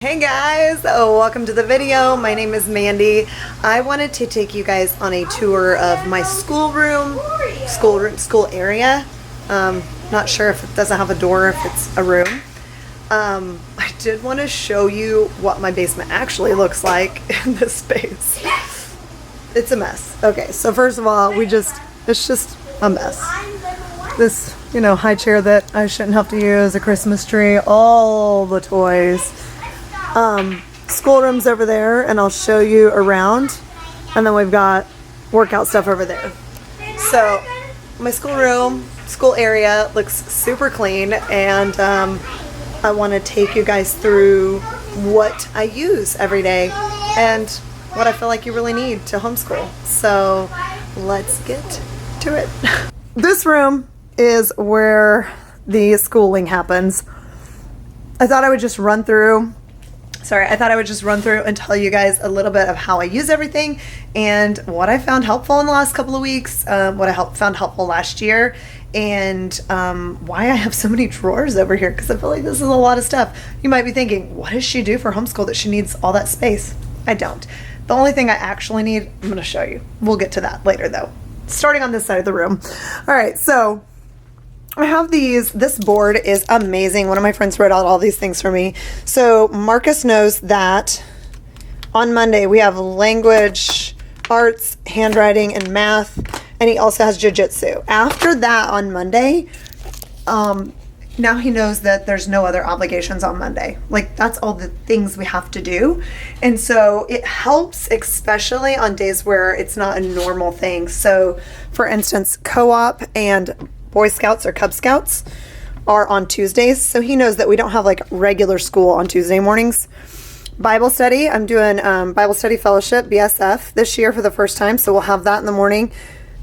Hey guys, welcome to the video. My name is Mandy. I wanted to take you guys on a tour of my school area. Not sure if it doesn't have a door, if it's a room. I did want to show you what my basement actually looks like in this space. It's a mess. Okay, so first of all, it's just a mess. This, high chair that I shouldn't have to use, a Christmas tree, all the toys. Schoolroom's over there, and I'll show you around, and then we've got workout stuff over there. So my school area looks super clean, and I want to take you guys through what I use every day and what I feel like you really need to homeschool. So let's get to it. This room is where the schooling happens. I thought I would just run through and tell you guys a little bit of how I use everything and what I found helpful in the last couple of weeks, what I found helpful last year, and why I have so many drawers over here, because I feel like this is a lot of stuff. You might be thinking, what does she do for homeschool that she needs all that space? I don't. The only thing I actually need, I'm going to show you. We'll get to that later though. Starting on this side of the room. All right, so I have these. This board is amazing. One of my friends wrote out all these things for me. So Marcus knows that on Monday we have language, arts, handwriting, and math, and he also has jiu-jitsu. After that on Monday, now he knows that there's no other obligations on Monday. Like, that's all the things we have to do. And so it helps, especially on days where it's not a normal thing. So for instance, co-op and Boy Scouts or Cub Scouts are on Tuesdays, so he knows that we don't have like regular school on Tuesday mornings. Bible study, I'm doing Bible Study Fellowship, BSF, this year for the first time, so we'll have that in the morning,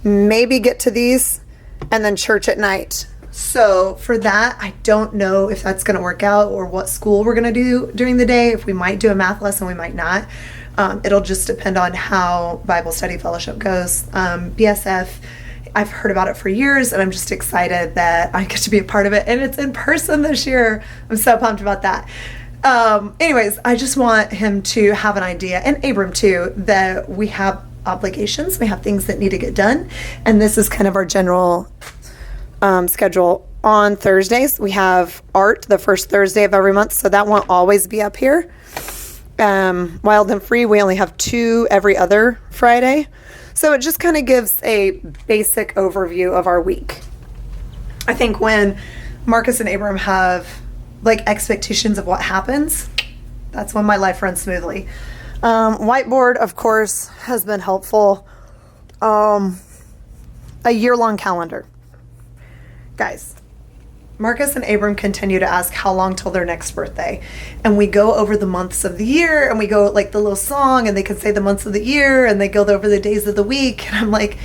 maybe get to these, and then church at night. So for that, I don't know if that's going to work out or what school we're going to do during the day, if we might do a math lesson, we might not. It'll just depend on how Bible Study Fellowship goes. BSF, I've heard about it for years, and I'm just excited that I get to be a part of it, and it's in person this year. I'm so pumped about that. Anyways, I just want him to have an idea, and Abram too, that we have obligations, we have things that need to get done, and this is kind of our general schedule. On Thursdays, we have art the first Thursday of every month, so that won't always be up here. Wild and Free, we only have 2 every other Friday. So it just kind of gives a basic overview of our week. I think when Marcus and Abram have like expectations of what happens, that's when my life runs smoothly. Whiteboard, of course, has been helpful. A year-long calendar. Guys, Marcus and Abram continue to ask how long till their next birthday. And we go over the months of the year, and we go like the little song, and they can say the months of the year, and they go over the days of the week. And I'm like,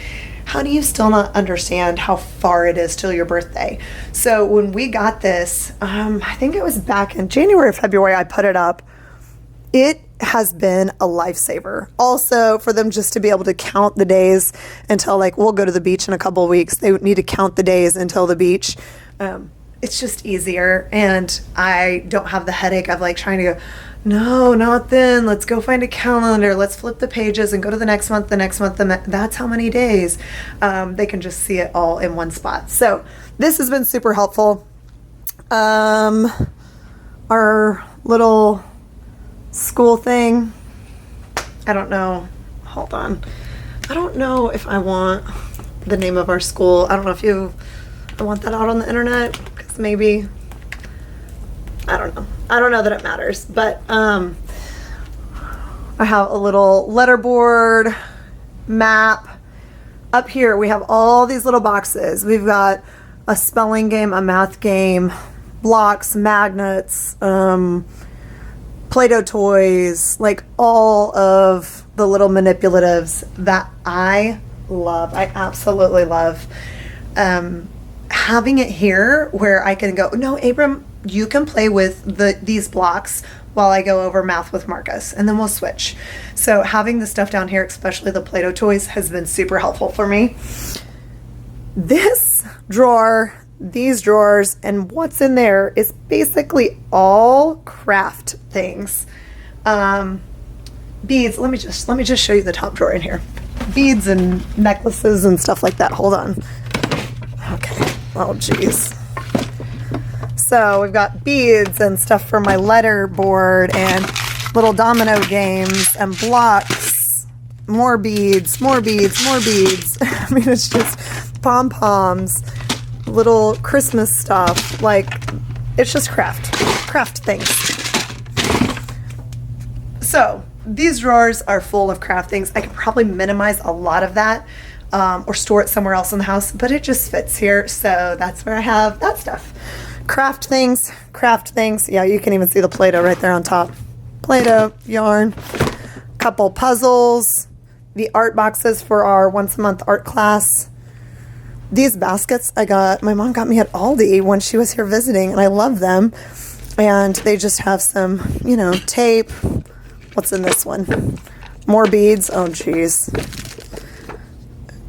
how do you still not understand how far it is till your birthday? So when we got this, I think it was back in January or February, I put it up. It has been a lifesaver. Also, for them just to be able to count the days until, like, we'll go to the beach in a couple of weeks. They would need to count the days until the beach. It's just easier, and I don't have the headache of like trying to go, no, not then, let's go find a calendar, let's flip the pages and go to the next month, that's how many days. They can just see it all in one spot. So this has been super helpful. Our little school thing, I don't know, hold on, I don't know if I want the name of our school. I don't know if I want that out on the internet, because maybe, I don't know that it matters, but I have a little letterboard map. Up here we have all these little boxes. We've got a spelling game, a math game, blocks, magnets, Play-Doh toys, like all of the little manipulatives that I love. I absolutely love. Having it here where I can go, no, Abram, you can play with these blocks while I go over math with Marcus, and then we'll switch. So having the stuff down here, especially the Play-Doh toys, has been super helpful for me. This drawer these drawers, and what's in there is basically all craft things. Beads. Let me just show you the top drawer in here. Beads and necklaces and stuff like that. Hold on. Okay. Oh, geez. So we've got beads and stuff for my letter board and little domino games and blocks. More beads, more beads, more beads. I mean, it's just pom-poms, little Christmas stuff. Like, it's just craft things. So these drawers are full of craft things. I could probably minimize a lot of that or store it somewhere else in the house, but it just fits here. So that's where I have that stuff. Craft things. Yeah, you can even see the Play-Doh right there on top. Play-Doh, yarn, couple puzzles, the art boxes for our once a month art class. These baskets my mom got me at Aldi when she was here visiting, and I love them. And they just have some, tape. What's in this one? More beads. Oh, geez.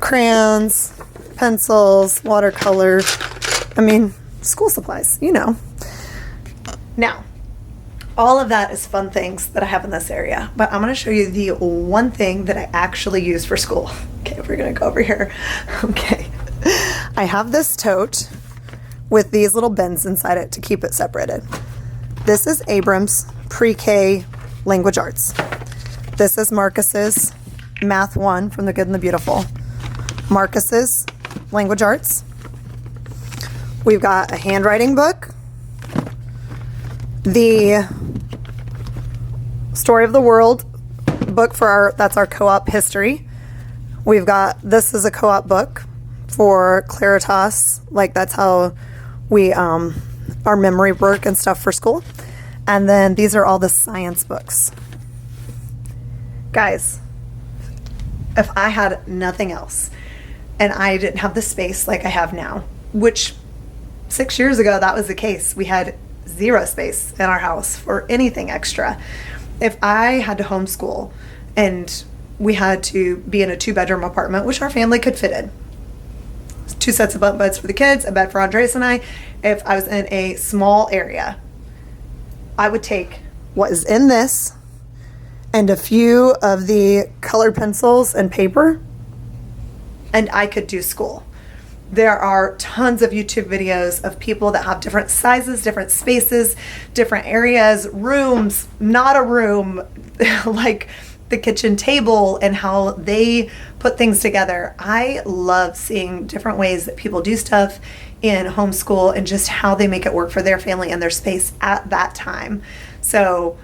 Crayons, pencils, watercolor. I mean, school supplies, Now, all of that is fun things that I have in this area, but I'm going to show you the one thing that I actually use for school. Okay, we're going to go over here. Okay. I have this tote with these little bins inside it to keep it separated. This is Abram's pre-K language arts. This is Marcus's Math 1 from The Good and the Beautiful. Marcus's language arts. We've got a handwriting book, the Story of the World book that's our co-op history. We've got, this is a co-op book for Claritas, like that's how we, our memory work and stuff for school. And then these are all the science books. Guys, if I had nothing else and I didn't have the space like I have now, which 6 years ago, that was the case. We had zero space in our house for anything extra. If I had to homeschool and we had to be in a 2-bedroom apartment, which our family could fit in, 2 sets of bunk beds for the kids, a bed for Andres and I. If I was in a small area, I would take what is in this and a few of the colored pencils and paper, and I could do school. There are tons of YouTube videos of people that have different sizes, different spaces, different areas, rooms, not a room, like the kitchen table and how they put things together. I love seeing different ways that people do stuff in homeschool and just how they make it work for their family and their space at that time. So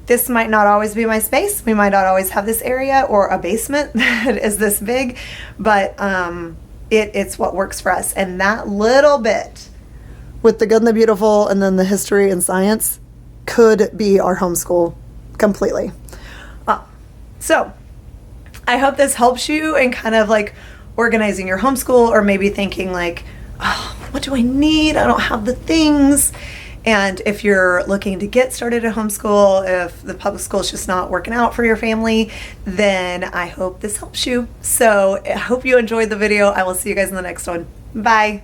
this might not always be my space. We might not always have this area or a basement that is this big, but it's what works for us. And that little bit with The Good and the Beautiful and then the history and science could be our homeschool completely. So I hope this helps you in kind of like organizing your homeschool, or maybe thinking like, oh, what do I need? I don't have the things. And if you're looking to get started at homeschool, if the public school is just not working out for your family, then I hope this helps you. So I hope you enjoyed the video. I will see you guys in the next one. Bye.